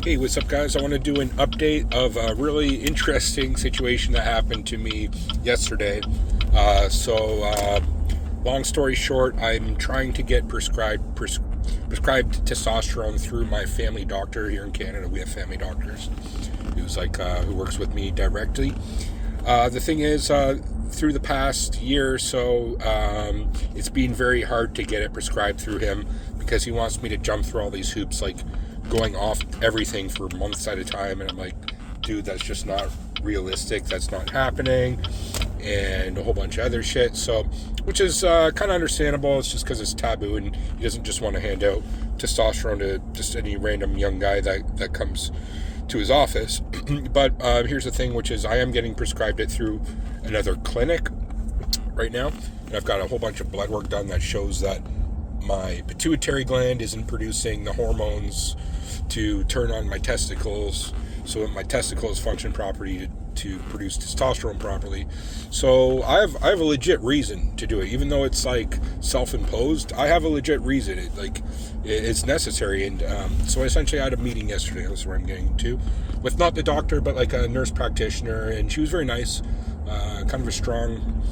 Hey, what's up, guys? I want to do an update of a really interesting situation that happened to me yesterday. Long story short, I'm trying to get prescribed testosterone through my family doctor here in Canada. We have family doctors who works with me directly. The thing is, through the past year or so, it's been very hard to get it prescribed through him because he wants me to jump through all these hoops, like going off everything for months at a time. And I'm like, dude, that's just not realistic. That's not happening. And a whole bunch of other shit. So, which is kind of understandable. It's just because it's taboo and he doesn't just want to hand out testosterone to just any random young guy that comes to his office. But here's the thing, which is I am getting prescribed it through another clinic right now. And I've got a whole bunch of blood work done that shows that my pituitary gland isn't producing the hormones to turn on my testicles so that my testicles function properly to produce testosterone properly. So I have a legit reason to do it, even though it's like self-imposed. I have a legit reason. It's necessary. And so essentially I had a meeting yesterday. That's where I'm getting to, with not the doctor but like a nurse practitioner, and she was very nice, kind of a strong,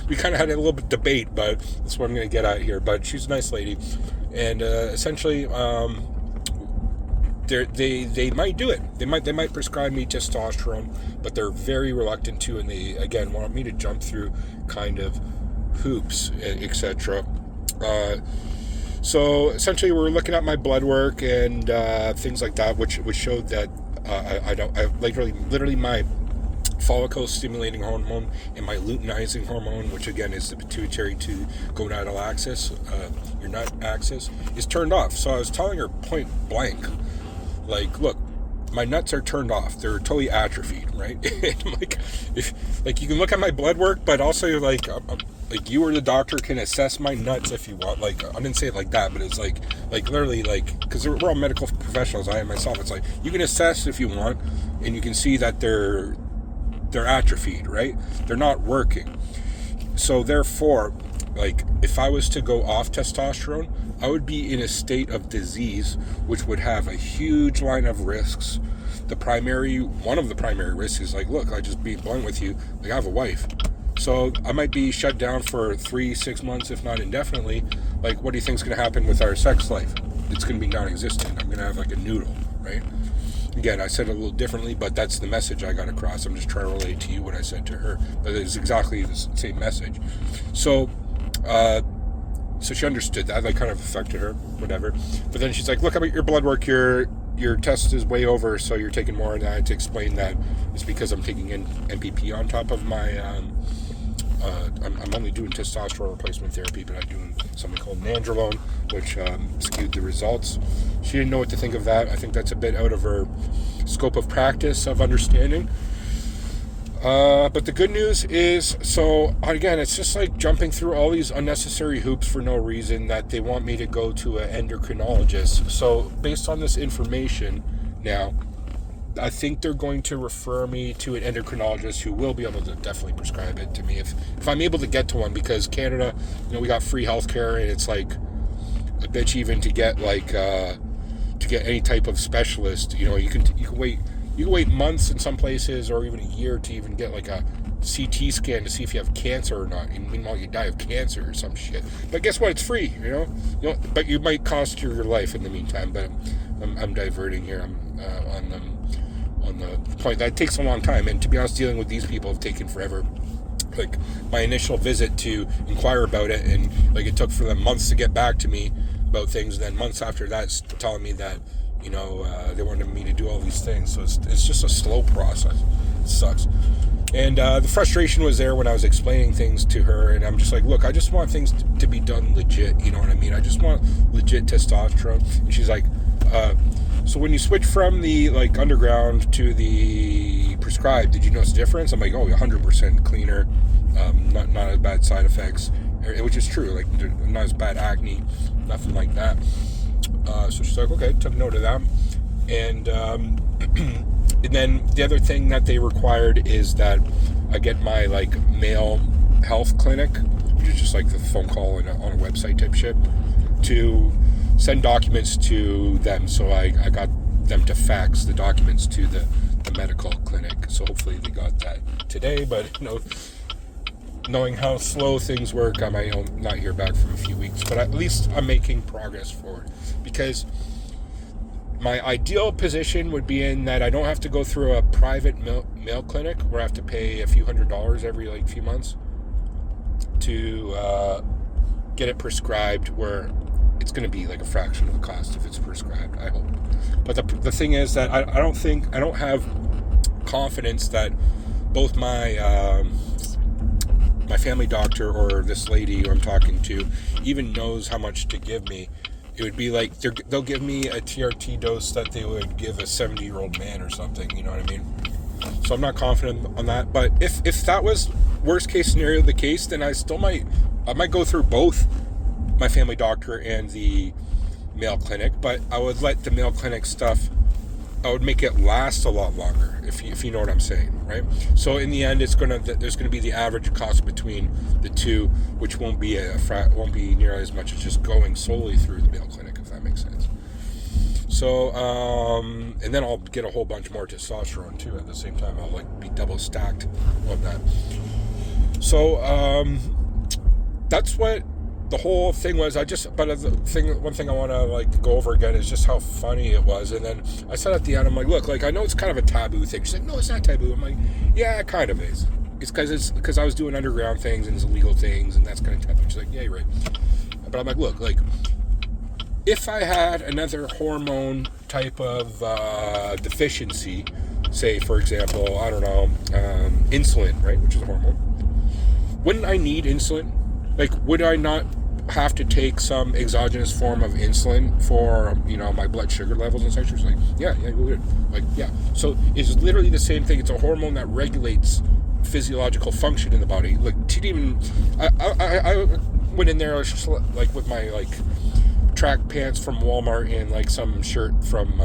we kind of had a little bit of debate, but that's what I'm going to get at here. But she's a nice lady, and essentially they might do it. They might prescribe me testosterone, but they're very reluctant to, and they again want me to jump through kind of hoops, etc. So essentially, we're looking at my blood work and things like that, which showed that literally my follicle stimulating hormone and my luteinizing hormone, which again is the pituitary to gonadal axis, your nut axis, is turned off. So I was telling her point blank, like, look, my nuts are turned off. They're totally atrophied, right? If you can look at my blood work, but also like you or the doctor can assess my nuts if you want. Like, I didn't say it like that, but it's like literally, like, because we're all medical professionals, I am myself. It's like you can assess if you want, and you can see that they're atrophied, right? They're not working. So therefore, like, if I was to go off testosterone, I would be in a state of disease, which would have a huge line of risks. One of the primary risks is, like, look, I just be blunt with you, like, I have a wife. So I might be shut down for 3-6 months, if not indefinitely. Like, what do you think is going to happen with our sex life? It's going to be non-existent. I'm going to have like a noodle, right? Again, I said it a little differently, but that's the message I got across. I'm just trying to relate to you what I said to her, but it's exactly the same message. So she understood that. That kind of affected her, whatever. But then she's like, look, at your blood work, your test is way over, so you're taking more. And I had to explain that it's because I'm taking in MPP on top of my, I'm only doing testosterone replacement therapy, but I'm doing something called nandrolone, which skewed the results. She didn't know what to think of that. I think that's a bit out of her scope of practice of understanding. But the good news is, so again, it's just like jumping through all these unnecessary hoops for no reason that they want me to go to an endocrinologist. So based on this information now, I think they're going to refer me to an endocrinologist who will be able to definitely prescribe it to me if I'm able to get to one, because Canada, we got free healthcare, and it's like a bitch even to get any type of specialist. You can wait months in some places, or even a year, to even get like a CT scan to see if you have cancer or not. And meanwhile, you die of cancer or some shit. But guess what? It's free, but you might cost your life in the meantime. But I'm diverting here. I'm on the point that it takes a long time. And to be honest, dealing with these people have taken forever. Like, my initial visit to inquire about it, and like it took for them months to get back to me about things. And then months after that, telling me that they wanted me to do all these things. So it's just a slow process. It sucks. And the frustration was there when I was explaining things to her, and I'm just like, look, I just want things to be done legit, you know what I mean? I just want legit testosterone. And she's like, so when you switch from the like underground to the prescribed, did you notice a difference? I'm like, oh, 100% cleaner, not as bad side effects, which is true, like not as bad acne, nothing like that. So she's like, okay, took note of that. And and then the other thing that they required is that I get my like male health clinic, which is just like the phone call on a website type shit, to send documents to them. So I got them to fax the documents to the medical clinic. So hopefully they got that today. But knowing how slow things work, I might not hear back for a few weeks. But at least I'm making progress forward, because my ideal position would be in that I don't have to go through a private mail clinic where I have to pay a few $100s every few months to get it prescribed, where it's going to be like a fraction of the cost if it's prescribed, I hope. But the thing is that I don't have confidence that both my family doctor or this lady who I'm talking to even knows how much to give me. It would be like they'll give me a TRT dose that they would give a 70-year-old man or something, you know what I mean? So I'm not confident on that. But if that was worst case scenario the case, then I might go through both my family doctor and the mail clinic. But I would let the mail clinic stuff, I would make it last a lot longer, if you know what I'm saying, right? So in the end, there's gonna be the average cost between the two, which won't be nearly as much as just going solely through the mail clinic, if that makes sense. So and then I'll get a whole bunch more testosterone too at the same time. I'll be double stacked on that. So that's what the whole thing was. One thing I want to go over again is just how funny it was. And then I said at the end, I'm like, look, I know it's kind of a taboo thing. She's like, no, it's not taboo. I'm like, yeah, it kind of is. It's because I was doing underground things and it's illegal things, and that's kind of taboo. She's like, yeah, you're right. But I'm like, look, if I had another hormone type of deficiency, say, for example, I don't know, insulin, right, which is a hormone, wouldn't I need insulin? Would I not have to take some exogenous form of insulin for, my blood sugar levels and such? She's like, yeah, we would. Yeah. So it's literally the same thing. It's a hormone that regulates physiological function in the body. I went in there just with my track pants from Walmart and some shirt from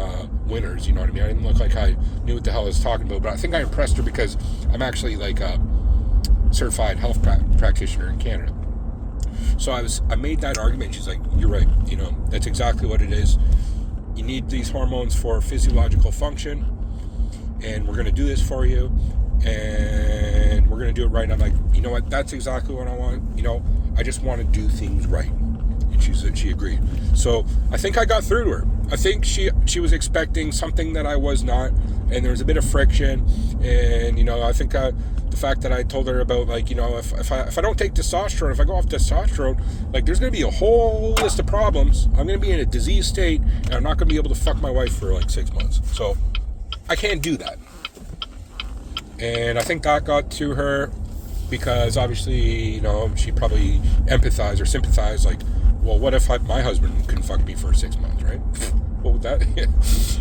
Winners, you know what I mean? I didn't look like I knew what the hell I was talking about, but I think I impressed her because I'm actually a certified health practitioner in Canada. So I made that argument. She's like, you're right. That's exactly what it is. You need these hormones for physiological function, and we're going to do this for you, and we're going to do it right. And I'm like, you know what? That's exactly what I want. I just want to do things right. And she agreed. So I think I got through to her. I think she was expecting something that I was not, and there was a bit of friction. And I think the fact that I told her about if I don't take testosterone, if I go off testosterone, there's going to be a whole list of problems. I'm going to be in a disease state, and I'm not going to be able to fuck my wife for 6 months. So I can't do that. And I think that got to her because obviously, she probably empathized or sympathized. Well, what if my husband couldn't fuck me for 6 months, right? What would that?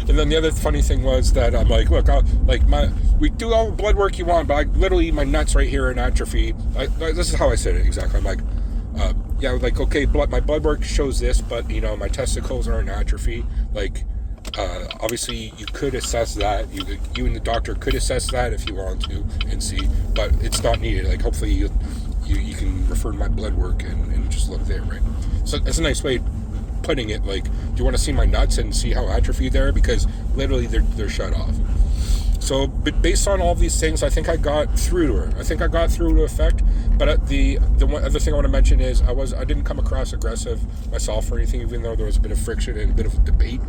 And then the other funny thing was that I'm like, look, we do all the blood work you want, but literally my nuts right here are in atrophy. This is how I said it exactly. I'm like, okay, my blood work shows this, but my testicles are in atrophy. Obviously you could assess that. You and the doctor could assess that if you want to and see, but it's not needed. Hopefully you can refer to my blood work and just look there, right? So that's a nice way of putting it. Do you want to see my nuts and see how atrophy they are? Because literally they're shut off. So, but based on all these things, I think I got through to her. I think I got through to effect. But the one other thing I want to mention is I didn't come across aggressive myself or anything, even though there was a bit of friction and a bit of debate.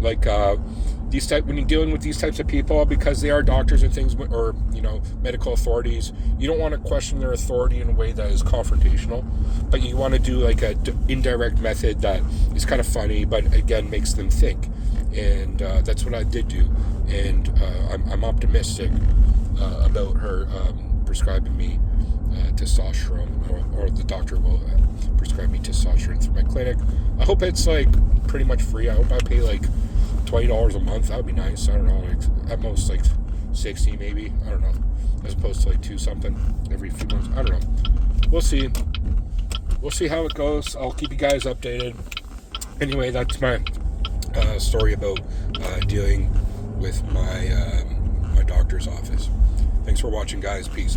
When you're dealing with these types of people, because they are doctors and things, or medical authorities, you don't want to question their authority in a way that is confrontational, but you want to do a indirect method that is kind of funny, but again makes them think. And that's what I did do. And I'm optimistic about her prescribing me testosterone, or the doctor will prescribe me testosterone through my clinic. I hope it's pretty much free. I hope I pay $20 a month. That would be nice. I don't know, at most $60 maybe. I don't know, as opposed to $2 something every few months. I don't know. We'll see how it goes. I'll keep you guys updated. Anyway, that's my story about dealing with my doctor's office. Thanks for watching, guys. Peace.